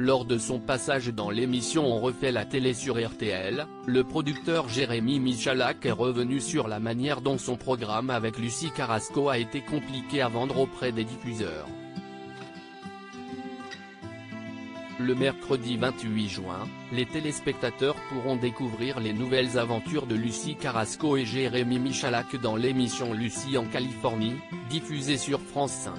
Lors de son passage dans l'émission On refait la télé sur RTL, le producteur Jérémy Michalak est revenu sur la manière dont son programme avec Lucie Carrasco a été compliqué à vendre auprès des diffuseurs. Le mercredi 28 juin, les téléspectateurs pourront découvrir les nouvelles aventures de Lucie Carrasco et Jérémy Michalak dans l'émission Lucie en Californie, diffusée sur France 5.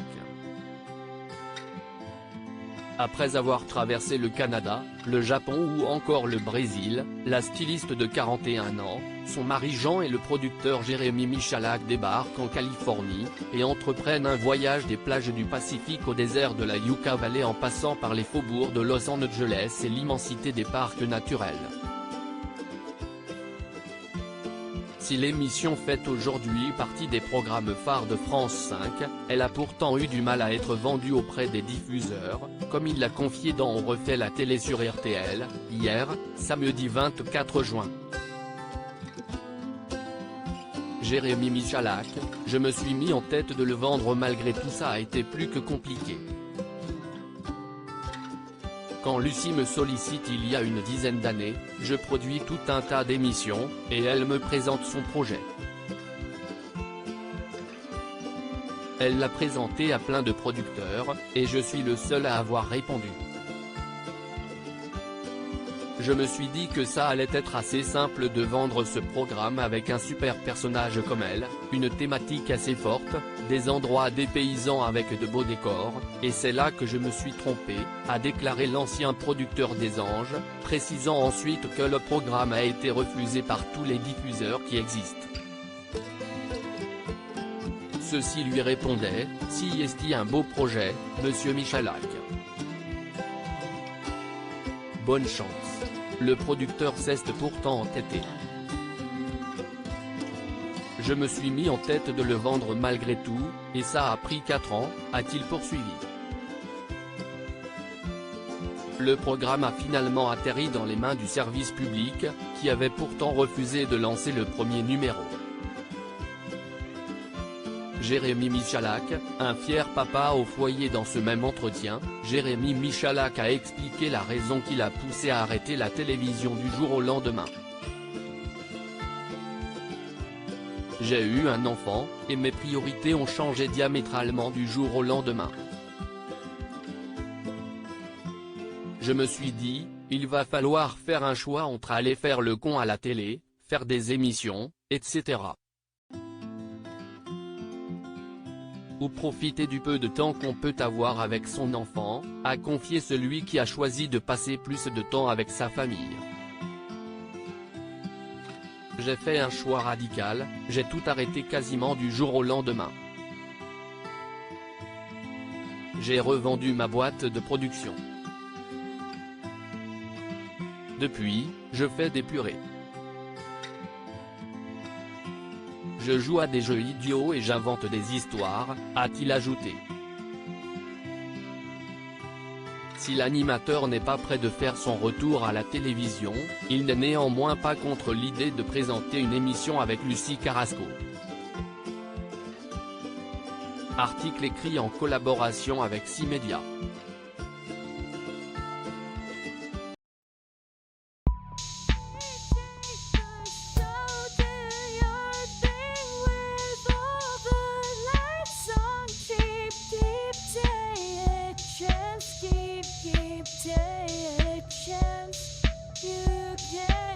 Après avoir traversé le Canada, le Japon ou encore le Brésil, la styliste de 41 ans, son mari Jean et le producteur Jérémy Michalak débarquent en Californie, et entreprennent un voyage des plages du Pacifique au désert de la Yucca Valley en passant par les faubourgs de Los Angeles et l'immensité des parcs naturels. Si l'émission fait aujourd'hui partie des programmes phares de France 5, elle a pourtant eu du mal à être vendue auprès des diffuseurs, comme il l'a confié dans On refait la télé sur RTL, hier, samedi 24 juin. Jérémy Michalak, je me suis mis en tête de le vendre malgré tout, ça a été plus que compliqué. Quand Lucie me sollicite il y a une dizaine d'années, je produis tout un tas d'émissions, et elle me présente son projet. Elle l'a présenté à plein de producteurs, et je suis le seul à avoir répondu. Je me suis dit que ça allait être assez simple de vendre ce programme avec un super personnage comme elle, une thématique assez forte, des endroits dépaysants avec de beaux décors, et c'est là que je me suis trompé, a déclaré l'ancien producteur des Anges, précisant ensuite que le programme a été refusé par tous les diffuseurs qui existent. Ceux-ci lui répondaient, si est-ce un beau projet, monsieur Michalak. Bonne chance. Le producteur s'est pourtant entêté. Je me suis mis en tête de le vendre malgré tout, et ça a pris 4 ans, a-t-il poursuivi. Le programme a finalement atterri dans les mains du service public, qui avait pourtant refusé de lancer le premier numéro. Jérémy Michalak, un fier papa au foyer. Dans ce même entretien, Jérémy Michalak a expliqué la raison qui l'a poussé à arrêter la télévision du jour au lendemain. J'ai eu un enfant, et mes priorités ont changé diamétralement du jour au lendemain. Je me suis dit, il va falloir faire un choix entre aller faire le con à la télé, faire des émissions, etc. ou profiter du peu de temps qu'on peut avoir avec son enfant, a confié celui qui a choisi de passer plus de temps avec sa famille. J'ai fait un choix radical, j'ai tout arrêté quasiment du jour au lendemain. J'ai revendu ma boîte de production. Depuis, je fais des purées. Je joue à des jeux idiots et j'invente des histoires, a-t-il ajouté. Si l'animateur n'est pas prêt de faire son retour à la télévision, il n'est néanmoins pas contre l'idée de présenter une émission avec Lucie Carrasco. Article écrit en collaboration avec 6 médias. Take a chance, you can